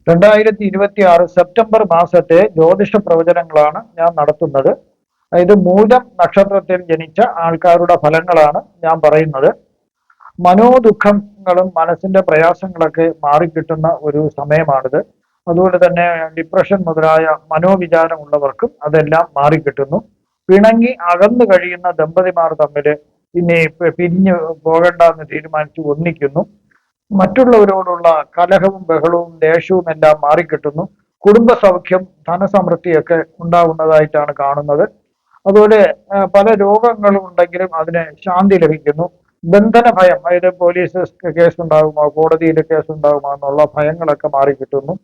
2026 September മാസത്തെ ജ്യോതിഷ പ്രവചനങ്ങളാണ് ഞാൻ നടത്തുന്നത്. ഇത് മൂലം നക്ഷത്രത്തിൽ ജനിച്ച ആൾക്കാരുടെ ഫലങ്ങളാണ് ഞാൻ പറയുന്നത്. മനോദുഃഖങ്ങളും മനസ്സിന്റെ പ്രയാസങ്ങളൊക്കെ മാറിക്കിട്ടുന്ന ഒരു സമയമാണിത്. അതുപോലെ തന്നെ ഡിപ്രഷൻ മുതലായ മനോവിചാരമുള്ളവർക്കും അതെല്ലാം മാറിക്കിട്ടുന്നു. പിണങ്ങി അകന്നു കഴിയുന്ന ദമ്പതിമാർ തമ്മിൽ ഇനി പിരിഞ്ഞു പോകണ്ട എന്ന് തീരുമാനിച്ച് ഒന്നിക്കുന്നു. മറ്റുള്ളവരോടുള്ള കലഹവും ബഹളവും ദേഷ്യവും എല്ലാം മാറിക്കിട്ടുന്നു. കുടുംബ സൗഖ്യം ധനസമൃദ്ധിയൊക്കെ ഉണ്ടാകുന്നതായിട്ടാണ് കാണുന്നത്. അതുപോലെ പല രോഗങ്ങളും ഉണ്ടെങ്കിലും അതിന് ശാന്തി ലഭിക്കുന്നു. ബന്ധന ഭയം, അതായത് പോലീസ് കേസ് ഉണ്ടാകുമോ, കോടതിയിൽ കേസ് ഉണ്ടാകുമോ എന്നുള്ള ഭയങ്ങളൊക്കെ മാറിക്കിട്ടുന്നു.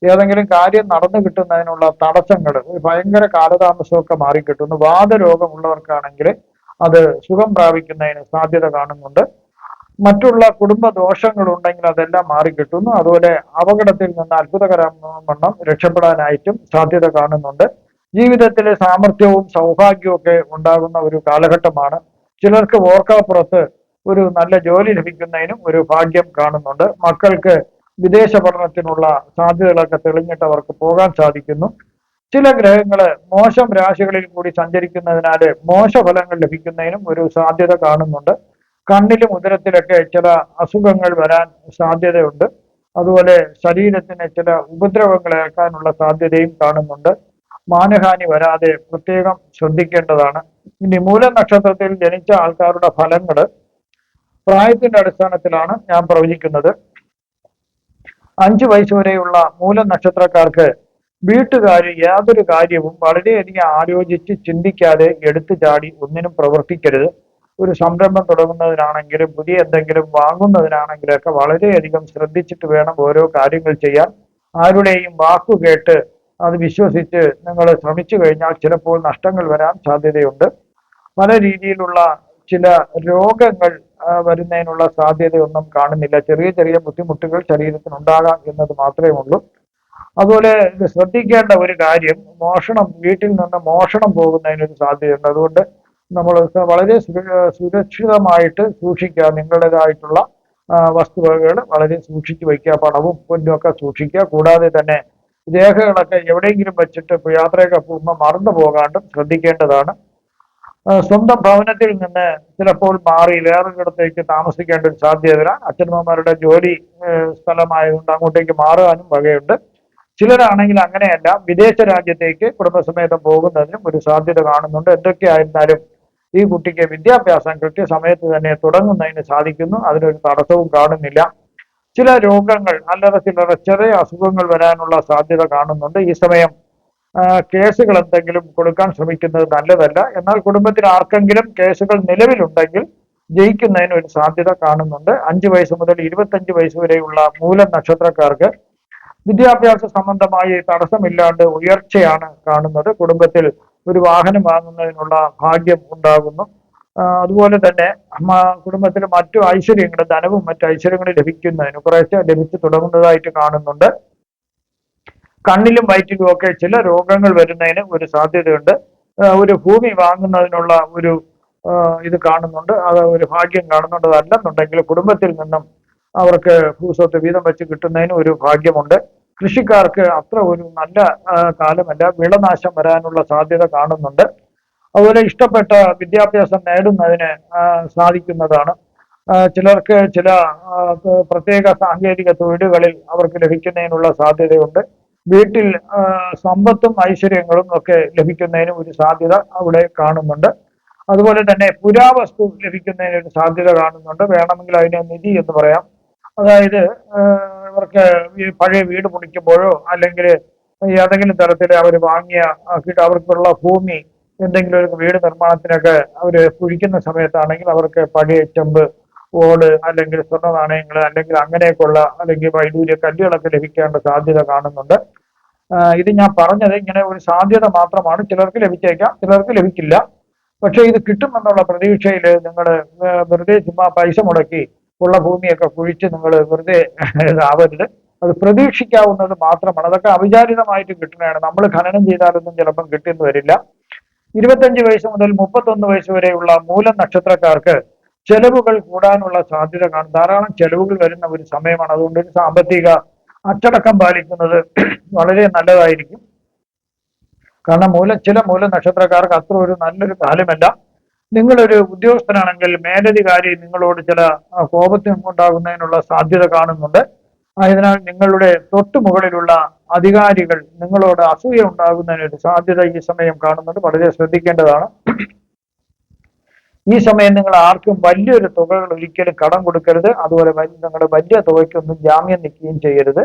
ഏതെങ്കിലും കാര്യം നടന്നു കിട്ടുന്നതിനുള്ള തടസ്സങ്ങൾ, ഭയങ്കര കാലതാമസമൊക്കെ മാറിക്കിട്ടുന്നു. വാതരോഗമുള്ളവർക്കാണെങ്കിൽ അത് സുഖം പ്രാപിക്കുന്നതിന് സാധ്യത കാണുന്നുണ്ട്. മറ്റുള്ള കുടുംബ ദോഷങ്ങളുണ്ടെങ്കിൽ അതെല്ലാം മാറിക്കിട്ടുന്നു. അതുപോലെ അപകടത്തിൽ നിന്ന് അത്ഭുതകരവണ്ണം രക്ഷപ്പെടാനായിട്ടും സാധ്യത കാണുന്നുണ്ട്. ജീവിതത്തിലെ സാമർഥ്യവും സൗഭാഗ്യവും ഒക്കെ ഉണ്ടാകുന്ന ഒരു കാലഘട്ടമാണ്. ചിലർക്ക് ഓർക്കാപ്പുറത്ത് ഒരു നല്ല ജോലി ലഭിക്കുന്നതിനും ഒരു ഭാഗ്യം കാണുന്നുണ്ട്. മക്കൾക്ക് വിദേശ പഠനത്തിനുള്ള സാധ്യതകളൊക്കെ തെളിഞ്ഞിട്ട് അവർക്ക് പോകാൻ സാധിക്കുന്നു. ചില ഗ്രഹങ്ങള് മോശം രാശികളിൽ കൂടി സഞ്ചരിക്കുന്നതിനാല് മോശഫലങ്ങൾ ലഭിക്കുന്നതിനും ഒരു സാധ്യത കാണുന്നുണ്ട്. കണ്ണിലും ഉദരത്തിലൊക്കെ ചില അസുഖങ്ങൾ വരാൻ സാധ്യതയുണ്ട്. അതുപോലെ ശരീരത്തിന് ചില ഉപദ്രവങ്ങൾ ഏൽക്കാനുള്ള സാധ്യതയും കാണുന്നുണ്ട്. മാനഹാനി വരാതെ പ്രത്യേകം ശ്രദ്ധിക്കേണ്ടതാണ്. ഇനി മൂല നക്ഷത്രത്തിൽ ജനിച്ച ആൾക്കാരുടെ ഫലങ്ങള് പ്രായത്തിന്റെ അടിസ്ഥാനത്തിലാണ് ഞാൻ പ്രവചിക്കുന്നത്. 5 വയസ്സ് വരെയുള്ള മൂല നക്ഷത്രക്കാർക്ക് വീട്ടുകാർ യാതൊരു കാര്യവും വളരെയധികം ആലോചിച്ച് ചിന്തിക്കാതെ എടുത്തു ചാടി ഒന്നിനും പ്രവർത്തിക്കരുത്. ഒരു സംരംഭം തുടങ്ങുന്നതിനാണെങ്കിലും പുതിയ എന്തെങ്കിലും വാങ്ങുന്നതിനാണെങ്കിലും ഒക്കെ വളരെയധികം ശ്രദ്ധിച്ചിട്ട് വേണം ഓരോ കാര്യങ്ങൾ ചെയ്യാൻ. ആരുടെയും വാക്കു കേട്ട് അത് വിശ്വസിച്ച് നിങ്ങൾ ശ്രമിച്ചു കഴിഞ്ഞാൽ ചിലപ്പോൾ നഷ്ടങ്ങൾ വരാൻ സാധ്യതയുണ്ട്. പല രീതിയിലുള്ള ചില രോഗങ്ങൾ വരുന്നതിനുള്ള സാധ്യതയൊന്നും കാണുന്നില്ല. ചെറിയ ചെറിയ ബുദ്ധിമുട്ടുകൾ ശരീരത്തിനുണ്ടാകാം എന്നത് മാത്രമേ ഉള്ളൂ. അതുപോലെ ഇത് ശ്രദ്ധിക്കേണ്ട ഒരു കാര്യം, മോഷണം, വീട്ടിൽ നിന്ന് മോഷണം പോകുന്നതിനൊരു സാധ്യതയുണ്ട്. അതുകൊണ്ട് നമ്മൾ വളരെ സുരക്ഷിതമായിട്ട് സൂക്ഷിക്കുക. നിങ്ങളുടേതായിട്ടുള്ള വസ്തുവകകൾ വളരെ സൂക്ഷിച്ചു വയ്ക്കുക. പണവും പൊന്നും ഒക്കെ സൂക്ഷിക്കുക. കൂടാതെ തന്നെ രേഖകളൊക്കെ എവിടെയെങ്കിലും വെച്ചിട്ട് യാത്രയൊക്കെ പോകുമ്പോൾ മറന്നു പോകാണ്ടും ശ്രദ്ധിക്കേണ്ടതാണ്. സ്വന്തം ഭവനത്തിൽ നിന്ന് ചിലപ്പോൾ മാറി വേറൊരിടത്തേക്ക് താമസിക്കേണ്ട ഒരു സാധ്യത, അച്ഛനമ്മമാരുടെ ജോലി സ്ഥലമായതുകൊണ്ട് അങ്ങോട്ടേക്ക് മാറാനും വകയുണ്ട്. ചിലരാണെങ്കിൽ അങ്ങനെയല്ല, വിദേശ രാജ്യത്തേക്ക് കുടുംബസമേതം പോകുന്നതിനും ഒരു സാധ്യത കാണുന്നുണ്ട്. എന്തൊക്കെയായിരുന്നാലും ഈ കുട്ടിക്ക് വിദ്യാഭ്യാസം കൃത്യസമയത്ത് തന്നെ തുടങ്ങുന്നതിന് സാധിക്കുന്നു. അതിനൊരു തടസ്സവും കാണുന്നില്ല. ചില രോഗങ്ങൾ, അല്ലറ ചില്ലറ ചെറിയ അസുഖങ്ങൾ വരാനുള്ള സാധ്യത കാണുന്നുണ്ട്. ഈ സമയം കേസുകൾ എന്തെങ്കിലും കൊടുക്കാൻ ശ്രമിക്കുന്നത് നല്ലതല്ല. എന്നാൽ കുടുംബത്തിൽ ആർക്കെങ്കിലും കേസുകൾ നിലവിലുണ്ടെങ്കിൽ ജയിക്കുന്നതിന് ഒരു സാധ്യത കാണുന്നുണ്ട്. 5 വയസ്സ് മുതൽ 25 വയസ്സ് വരെയുള്ള മൂല നക്ഷത്രക്കാർക്ക് വിദ്യാഭ്യാസ സംബന്ധമായി തടസ്സമില്ലാണ്ട് ഉയർച്ചയാണ് കാണുന്നത്. കുടുംബത്തിൽ ഒരു വാഹനം വാങ്ങുന്നതിനുള്ള ഭാഗ്യം ഉണ്ടാകുന്നു. അതുപോലെ തന്നെ കുടുംബത്തിൽ മറ്റു ഐശ്വര്യങ്ങൾ, ധനവും മറ്റു ഐശ്വര്യങ്ങളും ലഭിക്കുന്നതിന് കുറേശ്ശെ ലഭിച്ചു തുടങ്ങുന്നതായിട്ട് കാണുന്നുണ്ട്. കണ്ണിലും വയറ്റിലും ഒക്കെ ചില രോഗങ്ങൾ വരുന്നതിന് ഒരു സാധ്യതയുണ്ട്. ഒരു ഭൂമി വാങ്ങുന്നതിനുള്ള ഒരു ഇത് കാണുന്നുണ്ട്. അത് ഒരു ഭാഗ്യം കാണുന്നുണ്ട്. അതല്ലെന്നുണ്ടെങ്കിൽ കുടുംബത്തിൽ നിന്നും അവർക്ക് ഭൂസ്വത്ത് വീതം വെച്ച് കിട്ടുന്നതിന് ഒരു ഭാഗ്യമുണ്ട്. കൃഷിക്കാർക്ക് അത്ര ഒരു നല്ല കാലമല്ല, വിളനാശം വരാനുള്ള സാധ്യത കാണുന്നുണ്ട്. അതുപോലെ ഇഷ്ടപ്പെട്ട വിദ്യാഭ്യാസം നേടുന്നതിന് സാധിക്കുന്നതാണ്. ചിലർക്ക് ചില പ്രത്യേക സാങ്കേതിക തൊഴിലുകളിൽ അവർക്ക് ലഭിക്കുന്നതിനുള്ള സാധ്യതയുണ്ട്. വീട്ടിൽ സമ്പത്തും ഐശ്വര്യങ്ങളും ഒക്കെ ലഭിക്കുന്നതിനും ഒരു സാധ്യത അവിടെ കാണുന്നുണ്ട്. അതുപോലെ തന്നെ പുരാവസ്തു ലഭിക്കുന്നതിന് ഒരു സാധ്യത കാണുന്നുണ്ട്. വേണമെങ്കിൽ അതിനെ നിധി എന്ന് പറയാം. അതായത് ഇവർക്ക് പഴയ വീട് പൊളിക്കുമ്പോഴോ അല്ലെങ്കിൽ ഏതെങ്കിലും തരത്തിൽ അവർ വാങ്ങിയ അവർക്കുള്ള ഭൂമി എന്തെങ്കിലും ഒരു വീട് നിർമ്മാണത്തിനൊക്കെ അവർ കുഴിക്കുന്ന സമയത്താണെങ്കിൽ അവർക്ക് പഴയ ചെമ്പ്, ഓട് അല്ലെങ്കിൽ സ്വർണ്ണ നാണയങ്ങൾ അല്ലെങ്കിൽ അങ്ങനെയൊക്കെയുള്ള അല്ലെങ്കിൽ വൈഡൂര്യ കല്ലുകളൊക്കെ ലഭിക്കേണ്ട സാധ്യത കാണുന്നുണ്ട്. ഇത് ഞാൻ പറഞ്ഞത് ഇങ്ങനെ ഒരു സാധ്യത മാത്രമാണ്. ചിലർക്ക് ലഭിച്ചേക്കാം, ചിലർക്ക് ലഭിക്കില്ല. പക്ഷെ ഇത് കിട്ടുമെന്നുള്ള പ്രതീക്ഷയിൽ നിങ്ങൾ വെറുതെ ചുമ്മാ പൈസ മുടക്കി ഉള്ള ഭൂമിയൊക്കെ കുഴിച്ച് നിങ്ങൾ വെറുതെ ആവരുത്. അത് പ്രതീക്ഷിക്കാവുന്നത് മാത്രമാണ്. അതൊക്കെ അവിചാരിതമായിട്ട് കിട്ടുന്നതാണ്. നമ്മൾ ഖനനം ചെയ്താലൊന്നും ചിലപ്പം കിട്ടിയെന്ന് വരില്ല. 25 വയസ്സ് മുതൽ 31 വയസ്സ് വരെയുള്ള മൂല നക്ഷത്രക്കാർക്ക് ചെലവുകൾ കൂടാനുള്ള സാധ്യത കാണും. ധാരാളം ചെലവുകൾ വരുന്ന ഒരു സമയമാണ്. അതുകൊണ്ട് ഒരു സാമ്പത്തിക അച്ചടക്കം പാലിക്കുന്നത് വളരെ നല്ലതായിരിക്കും. കാരണം ചില മൂല നക്ഷത്രക്കാർക്ക് അത്ര ഒരു നല്ലൊരു കാലമല്ല. നിങ്ങളൊരു ഉദ്യോഗസ്ഥനാണെങ്കിൽ മേലധികാരി നിങ്ങളോട് ചില കോപത്തിന് ഉണ്ടാകുന്നതിനുള്ള സാധ്യത കാണുന്നുണ്ട്. ആയതിനാൽ നിങ്ങളുടെ തൊട്ടു മുകളിലുള്ള അധികാരികൾ നിങ്ങളോട് അസൂയ ഉണ്ടാകുന്നതിനൊരു സാധ്യത ഈ സമയം കാണുന്നുണ്ട്. വളരെ ശ്രദ്ധിക്കേണ്ടതാണ്. ഈ സമയം നിങ്ങൾ ആർക്കും വലിയൊരു തുകകൾ ഒരിക്കലും കടം കൊടുക്കരുത്. അതുപോലെ നിങ്ങളുടെ വലിയ തുകയ്ക്കൊന്നും ജാമ്യം നിൽക്കുകയും ചെയ്യരുത്.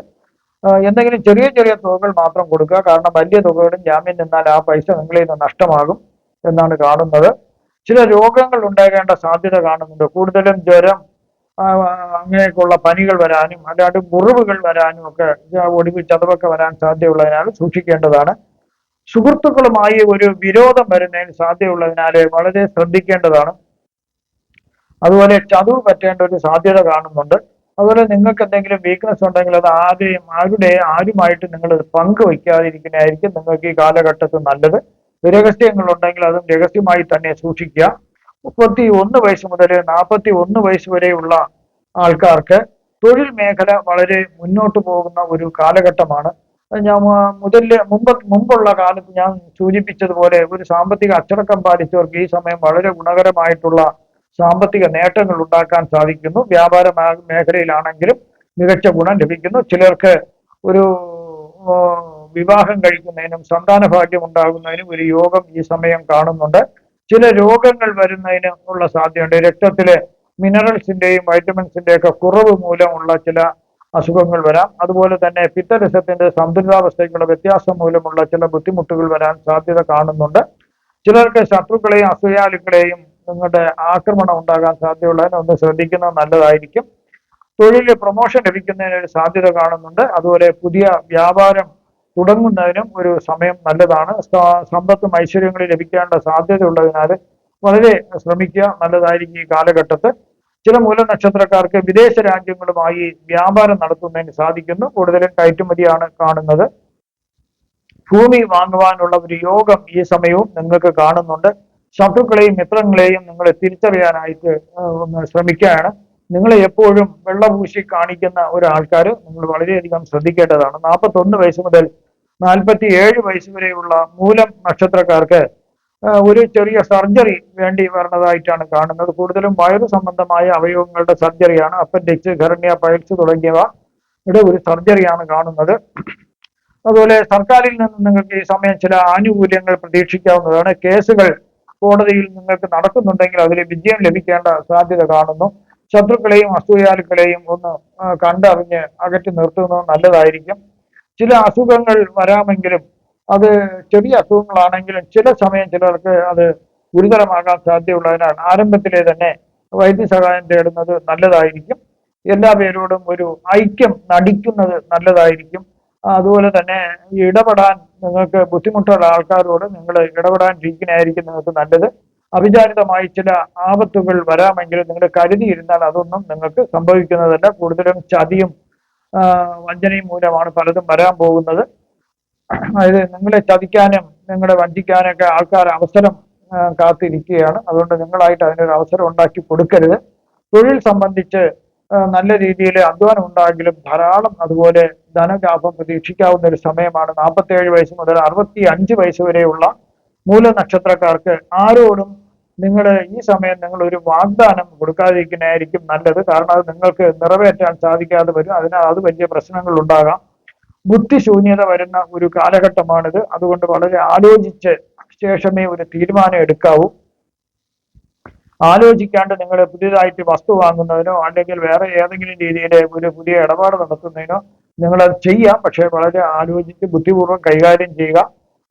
എന്തെങ്കിലും ചെറിയ ചെറിയ തുകകൾ മാത്രം കൊടുക്കുക. കാരണം വലിയ തുകകളും ജാമ്യം നിന്നാൽ ആ പൈസ നിങ്ങളിൽ നിന്ന് നഷ്ടമാകും എന്നാണ് കാണുന്നത്. ചില രോഗങ്ങൾ ഉണ്ടാകേണ്ട സാധ്യത കാണുന്നുണ്ട്. കൂടുതലും ജ്വരം, അങ്ങനെയൊക്കെയുള്ള പനികൾ വരാനും അല്ലാണ്ട് മുറിവുകൾ വരാനും ഒക്കെ, ഒടുവിൽ ചതവൊക്കെ വരാൻ സാധ്യതയുള്ളതിനാൽ സൂക്ഷിക്കേണ്ടതാണ്. സുഹൃത്തുക്കളുമായി ഒരു വിരോധം വരുന്നതിന് സാധ്യതയുള്ളതിനാൽ വളരെ ശ്രദ്ധിക്കേണ്ടതാണ്. അതുപോലെ ചതുവ് പറ്റേണ്ട ഒരു സാധ്യത കാണുന്നുണ്ട്. അതുപോലെ നിങ്ങൾക്ക് എന്തെങ്കിലും വീക്ക്നെസ് ഉണ്ടെങ്കിൽ അത് ആരുമായിട്ട് നിങ്ങൾ പങ്കുവയ്ക്കാതിരിക്കുന്നതായിരിക്കും നിങ്ങൾക്ക് ഈ കാലഘട്ടത്തിൽ നല്ലത്. രഹസ്യങ്ങൾ ഉണ്ടെങ്കിൽ അതും രഹസ്യമായി തന്നെ സൂക്ഷിക്കുക. 31 വയസ്സ് മുതൽ 41 വയസ്സ് വരെയുള്ള ആൾക്കാർക്ക് തൊഴിൽ മേഖല വളരെ മുന്നോട്ട് പോകുന്ന ഒരു കാലഘട്ടമാണ്. ഞാൻ മുമ്പുള്ള കാലത്ത് ഞാൻ സൂചിപ്പിച്ചതുപോലെ ഒരു സാമ്പത്തിക അച്ചടക്കം പാലിച്ചവർക്ക് ഈ സമയം വളരെ ഗുണകരമായിട്ടുള്ള സാമ്പത്തിക നേട്ടങ്ങൾ ഉണ്ടാക്കാൻ സാധിക്കുന്നു. വ്യാപാര മേഖലയിലാണെങ്കിലും മികച്ച ഗുണം ലഭിക്കുന്നു. ചിലർക്ക് ഒരു വിവാഹം കഴിക്കുന്നതിനും സന്താന ഭാഗ്യം ഉണ്ടാകുന്നതിനും ഒരു യോഗം ഈ സമയം കാണുന്നുണ്ട്. ചില രോഗങ്ങൾ വരുന്നതിന് ഉള്ള സാധ്യതയുണ്ട്. രക്തത്തിലെ മിനറൽസിന്റെയും വൈറ്റമിൻസിന്റെയും ഒക്കെ കുറവ് മൂലമുള്ള ചില അസുഖങ്ങൾ വരാം. അതുപോലെ തന്നെ പിത്തരസത്തിന്റെ സന്തുലിതാവസ്ഥയ്ക്കുള്ള വ്യത്യാസം മൂലമുള്ള ചില ബുദ്ധിമുട്ടുകൾ വരാൻ സാധ്യത കാണുന്നുണ്ട്. ചിലർക്ക് ശത്രുക്കളെയും അസൂയാലുക്കളെയും നിങ്ങളുടെ ആക്രമണം ഉണ്ടാകാൻ സാധ്യതയുള്ളതിനെ ഒന്ന് ശ്രദ്ധിക്കുന്നത് നല്ലതായിരിക്കും. തൊഴിലിൽ പ്രൊമോഷൻ ലഭിക്കുന്നതിന് ഒരു സാധ്യത കാണുന്നുണ്ട്. അതുപോലെ പുതിയ വ്യാപാരം തുടങ്ങുന്നതിനും ഒരു സമയം നല്ലതാണ്. സമ്പത്തും ഐശ്വര്യങ്ങളും ലഭിക്കേണ്ട സാധ്യതയുള്ളതിനാൽ വളരെ ശ്രമിക്കുക, നല്ലതായിരിക്കും ഈ കാലഘട്ടത്ത്. ചില മൂലനക്ഷത്രക്കാർക്ക് വിദേശ രാജ്യങ്ങളുമായി വ്യാപാരം നടത്തുന്നതിന് സാധിക്കുന്നു. കൂടുതലും കയറ്റുമതിയാണ് കാണുന്നത്. ഭൂമി വാങ്ങുവാനുള്ള ഒരു യോഗം ഈ സമയവും നിങ്ങൾക്ക് കാണുന്നുണ്ട്. ശത്രുക്കളെയും മിത്രങ്ങളെയും നിങ്ങൾ തിരിച്ചറിയാനായിട്ട് ശ്രമിക്കുകയാണ്. നിങ്ങളെ എപ്പോഴും വെള്ളപൂശി കാണിക്കുന്ന ഒരാൾക്കാർ നിങ്ങൾ വളരെയധികം ശ്രദ്ധിക്കേണ്ടതാണ്. 41 വയസ്സ് മുതൽ 47 വയസ്സ് വരെയുള്ള മൂലം നക്ഷത്രക്കാർക്ക് ഒരു ചെറിയ സർജറി വേണ്ടി വരുന്നതായിട്ടാണ് കാണുന്നത്. കൂടുതലും വയറു സംബന്ധമായ അവയവങ്ങളുടെ സർജറിയാണ്. അപ്പൻഡിക്സ്, ഹെർണിയ, പൈൽസ് തുടങ്ങിയവയുടെ ഒരു സർജറിയാണ് കാണുന്നത്. അതുപോലെ സർക്കാരിൽ നിന്ന് നിങ്ങൾക്ക് ഈ സമയം ചില ആനുകൂല്യങ്ങൾ പ്രതീക്ഷിക്കാവുന്നതാണ്. കേസുകൾ കോടതിയിൽ നിങ്ങൾക്ക് നടക്കുന്നുണ്ടെങ്കിൽ അതിൽ വിജയം ലഭിക്കേണ്ട സാധ്യത കാണുന്നു. ശത്രുക്കളെയും അസൂയാലുക്കളെയും ഒന്ന് കണ്ടറിഞ്ഞ് അകറ്റി നിർത്തുന്നത് നല്ലതായിരിക്കും. ചില അസുഖങ്ങൾ വരാമെങ്കിലും അത് ചെറിയ അസുഖങ്ങളാണെങ്കിലും ചില സമയം ചിലർക്ക് അത് ഗുരുതരമാകാൻ സാധ്യതയുള്ളതിനാൽ ആരംഭത്തിലെ തന്നെ വൈദ്യസഹായം തേടുന്നത് നല്ലതായിരിക്കും. എല്ലാ പേരോടും ഒരു ഐക്യം നടിക്കുന്നത് നല്ലതായിരിക്കും. അതുപോലെ തന്നെ ഇടപെടാൻ നിങ്ങൾക്ക് ബുദ്ധിമുട്ടുള്ള ആൾക്കാരോട് നിങ്ങൾ ഇടപെടാണ്ടിരിക്കുന്നതായിരിക്കും നിങ്ങൾക്ക് നല്ലത്. അവിചാരിതമായി ചില ആപത്തുകൾ വരാമെങ്കിലും നിങ്ങൾ കരുതിയിരുന്നാൽ അതൊന്നും നിങ്ങൾക്ക് സംഭവിക്കുന്നതല്ല. കൂടുതലും ചതിയും വഞ്ചനയും മൂലമാണ് പലതും വരാൻ പോകുന്നത്. അതായത് നിങ്ങളെ ചതിക്കാനും നിങ്ങളെ വഞ്ചിക്കാനൊക്കെ ആൾക്കാർ അവസരം കാത്തിരിക്കുകയാണ്. അതുകൊണ്ട് നിങ്ങളായിട്ട് അതിനൊരു അവസരം ഉണ്ടാക്കി കൊടുക്കരുത്. തൊഴിൽ സംബന്ധിച്ച് നല്ല രീതിയിൽ അധ്വാനം ഉണ്ടായെങ്കിലും ധാരാളം അതുപോലെ ധനലാഭം പ്രതീക്ഷിക്കാവുന്ന ഒരു സമയമാണ്. 47 വയസ്സ് മുതൽ 65 വയസ്സ് വരെയുള്ള മൂലനക്ഷത്രക്കാർക്ക് ആരോടും നിങ്ങൾ ഈ സമയം നിങ്ങൾ ഒരു വാഗ്ദാനം കൊടുക്കാതിരിക്കുന്നതായിരിക്കും നല്ലത്. കാരണം അത് നിങ്ങൾക്ക് നിറവേറ്റാൻ സാധിക്കാതെ വരും. അതിനാൽ അത് വലിയ പ്രശ്നങ്ങൾ ഉണ്ടാകാം. ബുദ്ധിശൂന്യത വരുന്ന ഒരു കാലഘട്ടമാണിത്. അതുകൊണ്ട് വളരെ ആലോചിച്ച് ശേഷമേ ഒരു തീരുമാനം എടുക്കാവൂ. ആലോചിക്കാണ്ട് നിങ്ങൾ പുതിയതായിട്ട് വസ്തു വാങ്ങുന്നതിനോ അല്ലെങ്കിൽ വേറെ ഏതെങ്കിലും രീതിയിൽ ഒരു പുതിയ ഇടപാട് നടത്തുന്നതിനോ നിങ്ങളത് ചെയ്യാം. പക്ഷെ വളരെ ആലോചിച്ച് ബുദ്ധിപൂർവ്വം കൈകാര്യം ചെയ്യുക.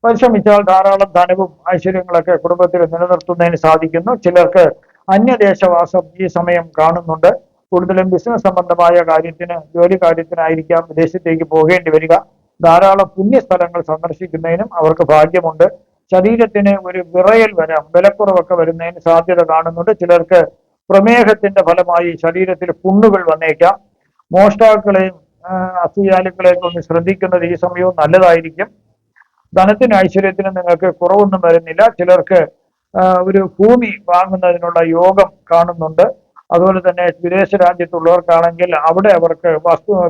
പരിശ്രമിച്ചാൽ ധാരാളം ധനവും ഐശ്വര്യങ്ങളൊക്കെ കുടുംബത്തിൽ നിലനിർത്തുന്നതിന് സാധിക്കുന്നു. ചിലർക്ക് അന്യദേശവാസം ഈ സമയം കാണുന്നുണ്ട്. കൂടുതലും ബിസിനസ് സംബന്ധമായ കാര്യത്തിന്, ജോലി കാര്യത്തിനായിരിക്കാം വിദേശത്തേക്ക് പോകേണ്ടി വരിക. ധാരാളം പുണ്യസ്ഥലങ്ങൾ സന്ദർശിക്കുന്നതിനും അവർക്ക് ഭാഗ്യമുണ്ട്. ശരീരത്തിന് ഒരു വിറയൽ വരാം, ബലക്കുറവൊക്കെ വരുന്നതിന് സാധ്യത കാണുന്നുണ്ട്. ചിലർക്ക് പ്രമേഹത്തിന്റെ ഫലമായി ശരീരത്തിൽ പുണ്ണുകൾ വന്നേക്കാം. മോഷ്ടാക്കളെയും അസൂയാലുക്കളെയും ഒന്ന് ശ്രദ്ധിക്കുന്നത് ഈ സമയവും നല്ലതായിരിക്കും. ധനത്തിനും ഐശ്വര്യത്തിനും നിങ്ങൾക്ക് കുറവൊന്നും വരുന്നില്ല. ചിലർക്ക് ഒരു ഭൂമി വാങ്ങുന്നതിനുള്ള യോഗം കാണുന്നുണ്ട്. അതുപോലെ തന്നെ വിദേശ രാജ്യത്തുള്ളവർക്കാണെങ്കിൽ അവിടെ അവർക്ക്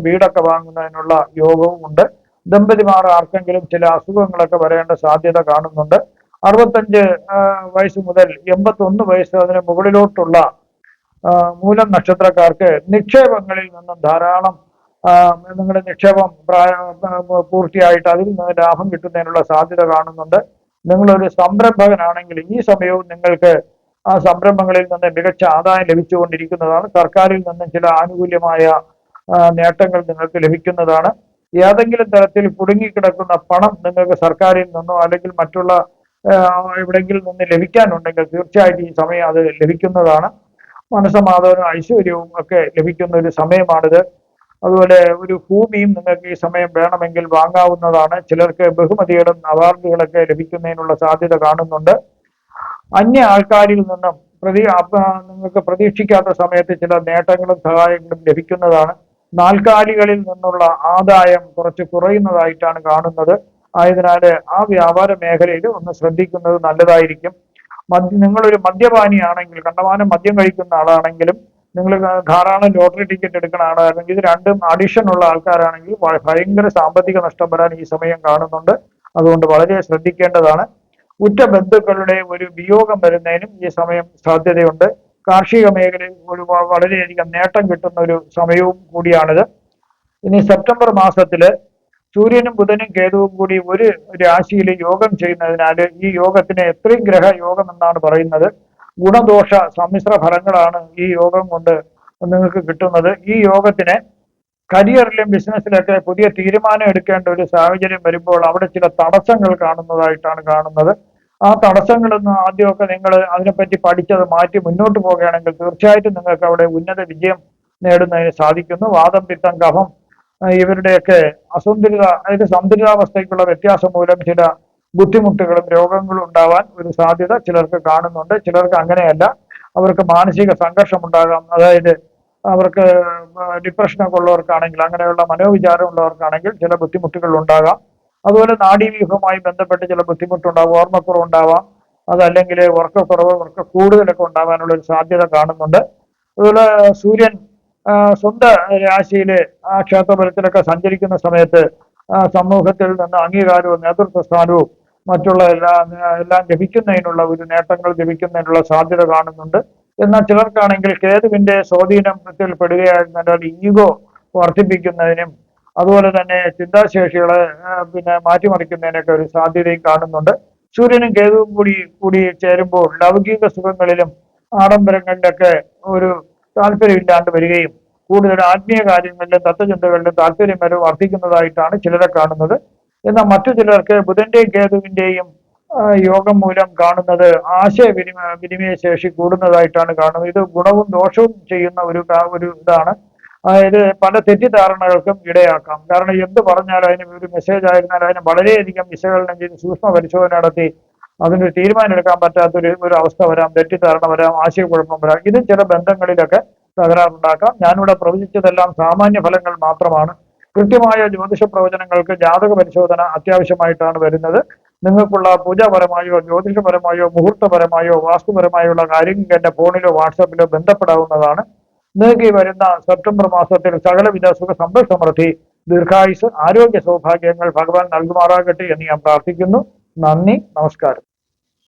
വീടൊക്കെ വാങ്ങുന്നതിനുള്ള യോഗവും ഉണ്ട്. ദമ്പതിമാർ ആർക്കെങ്കിലും ചില അസുഖങ്ങളൊക്കെ വരേണ്ട സാധ്യത കാണുന്നുണ്ട്. 65 വയസ്സ് മുതൽ 81 വയസ്സ് അതിന് മുകളിലോട്ടുള്ള മൂലം നക്ഷത്രക്കാർക്ക് നിക്ഷേപങ്ങളിൽ നിന്നും ധാരാളം നിങ്ങളുടെ നിക്ഷേപം പൂർത്തിയായിട്ട് അതിൽ നിന്ന് ലാഭം കിട്ടുന്നതിനുള്ള സാധ്യത കാണുന്നുണ്ട്. നിങ്ങളൊരു സംരംഭകനാണെങ്കിൽ ഈ സമയവും നിങ്ങൾക്ക് ആ സംരംഭങ്ങളിൽ നിന്ന് മികച്ച ആദായം ലഭിച്ചുകൊണ്ടിരിക്കുന്നതാണ്. സർക്കാരിൽ നിന്നും ചില ആനുകൂല്യമായ നേട്ടങ്ങൾ നിങ്ങൾക്ക് ലഭിക്കുന്നതാണ്. ഏതെങ്കിലും തരത്തിൽ കുടുങ്ങിക്കിടക്കുന്ന പണം നിങ്ങൾക്ക് സർക്കാരിൽ നിന്നോ അല്ലെങ്കിൽ മറ്റുള്ള എവിടെയെങ്കിലും നിന്ന് ലഭിക്കാനുണ്ടെങ്കിൽ തീർച്ചയായിട്ടും ഈ സമയം അത് ലഭിക്കുന്നതാണ്. മനസ്സമാധാനവും ഐശ്വര്യവും ഒക്കെ ലഭിക്കുന്ന ഒരു സമയമാണിത്. അതുപോലെ ഒരു ഭൂമിയും നിങ്ങൾക്ക് ഈ സമയം വേണമെങ്കിൽ വാങ്ങാവുന്നതാണ്. ചിലർക്ക് ബഹുമതികളും അവാർഡുകളൊക്കെ ലഭിക്കുന്നതിനുള്ള സാധ്യത കാണുന്നുണ്ട്. അന്യ ആൾക്കാരിൽ നിന്നും നിങ്ങൾക്ക് പ്രതീക്ഷിക്കാത്ത സമയത്ത് ചില നേട്ടങ്ങളും സഹായങ്ങളും ലഭിക്കുന്നതാണ്. നാൽക്കാലികളിൽ നിന്നുള്ള ആദായം കുറച്ച് കുറയുന്നതായിട്ടാണ് കാണുന്നത്. ആയതിനാൽ ആ വ്യാപാര മേഖലയിൽ ഒന്ന് ശ്രദ്ധിക്കുന്നത് നല്ലതായിരിക്കും. നിങ്ങളൊരു മദ്യപാനിയാണെങ്കിൽ, കണ്ടമാനം മദ്യം കഴിക്കുന്ന ആളാണെങ്കിലും, നിങ്ങൾ ധാരാളം ലോട്ടറി ടിക്കറ്റ് എടുക്കുന്ന ആളാണെങ്കിൽ, ഇത് രണ്ടും അഡിഷൻ ഉള്ള ആൾക്കാരാണെങ്കിൽ ഭയങ്കര സാമ്പത്തിക നഷ്ടം വരാൻ ഈ സമയം കാണുന്നുണ്ട്. അതുകൊണ്ട് വളരെ ശ്രദ്ധിക്കേണ്ടതാണ്. ഉറ്റ ബന്ധുക്കളുടെ ഒരു വിയോഗം വരുന്നതിനും ഈ സമയം സാധ്യതയുണ്ട്. കാർഷിക മേഖലയിൽ ഒരു വളരെയധികം നേട്ടം കിട്ടുന്ന ഒരു സമയവും കൂടിയാണിത്. ഇനി സെപ്റ്റംബർ മാസത്തില് സൂര്യനും ബുധനും കേതുവും കൂടി ഒരു രാശിയിൽ യോഗം ചെയ്യുന്നതിനാൽ ഈ യോഗത്തിന് എത്രയും ഗ്രഹ യോഗം എന്നാണ് പറയുന്നത്. ഗുണദോഷ സമ്മിശ്ര ഫലങ്ങളാണ് ഈ യോഗം കൊണ്ട് നിങ്ങൾക്ക് കിട്ടുന്നത്. ഈ യോഗത്തിന് കരിയറിലും ബിസിനസ്സിലൊക്കെ പുതിയ തീരുമാനം എടുക്കേണ്ട ഒരു സാഹചര്യം വരുമ്പോൾ അവിടെ ചില തടസ്സങ്ങൾ കാണുന്നതായിട്ടാണ് കാണുന്നത്. ആ തടസ്സങ്ങളൊന്നും ആദ്യമൊക്കെ നിങ്ങൾ അതിനെപ്പറ്റി പഠിച്ചത് മാറ്റി മുന്നോട്ട് പോകുകയാണെങ്കിൽ തീർച്ചയായിട്ടും നിങ്ങൾക്ക് അവിടെ ഉന്നത വിജയം നേടുന്നതിന് സാധിക്കുന്നു. വാദം, പിത്തം, കഫം ഇവരുടെയൊക്കെ അതായത് സന്തുലിതാവസ്ഥയ്ക്കുള്ള വ്യത്യാസം മൂലം ചില ബുദ്ധിമുട്ടുകളും രോഗങ്ങളും ഉണ്ടാവാൻ ഒരു സാധ്യത ചിലർക്ക് കാണുന്നുണ്ട്. ചിലർക്ക് അങ്ങനെയല്ല, അവർക്ക് മാനസിക സംഘർഷം ഉണ്ടാകാം. അതായത് അവർക്ക് ഡിപ്രഷനൊക്കെ ഉള്ളവർക്കാണെങ്കിൽ, അങ്ങനെയുള്ള മനോവിചാരം ഉള്ളവർക്കാണെങ്കിൽ ചില ബുദ്ധിമുട്ടുകൾ ഉണ്ടാകാം. അതുപോലെ നാഡീവ്യൂഹവുമായി ബന്ധപ്പെട്ട് ചില ബുദ്ധിമുട്ടുണ്ടാകും, ഓർമ്മക്കുറവുണ്ടാവാം. അതല്ലെങ്കിൽ ഉറക്കക്കുറവ്, കൂടുതലൊക്കെ ഉണ്ടാകാനുള്ള ഒരു സാധ്യത കാണുന്നുണ്ട്. അതുപോലെ സൂര്യൻ സ്വന്തം രാശിയിലെ ആ ക്ഷേത്രബലത്തിലൊക്കെ സഞ്ചരിക്കുന്ന സമയത്ത് സമൂഹത്തിൽ നിന്ന് അംഗീകാരവും നേതൃത്വ സ്ഥാനവും മറ്റുള്ള എല്ലാം ലഭിക്കുന്നതിനുള്ള ഒരു നേട്ടങ്ങൾ ലഭിക്കുന്നതിനുള്ള സാധ്യത കാണുന്നുണ്ട്. എന്നാൽ ചിലർക്കാണെങ്കിൽ കേതുവിന്റെ സ്വാധീനത്തിൽ പെടുകയായിരുന്നാൽ ഈഗോ വർദ്ധിപ്പിക്കുന്നതിനും അതുപോലെ തന്നെ ചിന്താശേഷികളെ മാറ്റിമറിക്കുന്നതിനൊക്കെ ഒരു സാധ്യതയും കാണുന്നുണ്ട്. സൂര്യനും കേതുവും കൂടി ചേരുമ്പോൾ ലൗകിക സുഖങ്ങളിലും ആഡംബരങ്ങളിലൊക്കെ ഒരു താല്പര്യമില്ലാണ്ട് വരികയും കൂടുതൽ ആത്മീയ കാര്യങ്ങളിലും തത്വചിന്തകളിലും താല്പര്യം വരെ വർദ്ധിക്കുന്നതായിട്ടാണ് ചിലരെ കാണുന്നത്. എന്നാൽ മറ്റു ചിലർക്ക് ബുധന്റെയും കേതുവിന്റെയും യോഗം മൂലം കാണുന്നത് വിനിമയ ശേഷി കൂടുന്നതായിട്ടാണ് കാണുന്നത്. ഇത് ഗുണവും ദോഷവും ചെയ്യുന്ന ഒരു ഇതാണ്. അതായത് പല തെറ്റിദ്ധാരണകൾക്കും ഇടയാക്കാം. കാരണം എന്ത് പറഞ്ഞാലും അതിന് ഒരു മെസ്സേജ് ആയിരുന്നാൽ അതിന് വളരെയധികം വിശകലനം ചെയ്ത് സൂക്ഷ്മ പരിശോധന നടത്തി അതിനൊരു തീരുമാനം എടുക്കാൻ പറ്റാത്തൊരു അവസ്ഥ വരാം, തെറ്റിദ്ധാരണ വരാം, ആശയക്കുഴപ്പം വരാം. ഇത് ചില ബന്ധങ്ങളിലൊക്കെ തകരാറുണ്ടാക്കാം. ഞാനിവിടെ പ്രവചിച്ചതെല്ലാം സാമാന്യ ഫലങ്ങൾ മാത്രമാണ്. കൃത്യമായ ജ്യോതിഷ പ്രവചനങ്ങൾക്ക് ജാതക പരിശോധന അത്യാവശ്യമായിട്ടാണ് വരുന്നത്. നിങ്ങൾക്കുള്ള പൂജാപരമായോ ജ്യോതിഷപരമായോ മുഹൂർത്തപരമായോ വാസ്തുപരമായോ ഉള്ള കാര്യങ്ങൾക്ക് എന്റെ ഫോണിലോ വാട്സാപ്പിലോ ബന്ധപ്പെടാവുന്നതാണ്. നിങ്ങൾക്ക് ഈ വരുന്ന സെപ്റ്റംബർ മാസത്തിൽ സകലവിധ സുഖ സമ്പൽ സമൃദ്ധി, ദീർഘായുസ്, ആരോഗ്യ സൗഭാഗ്യങ്ങൾ ഭഗവാൻ നൽകുമാറാകട്ടെ എന്ന് ഞാൻ പ്രാർത്ഥിക്കുന്നു. നന്ദി, നമസ്കാരം.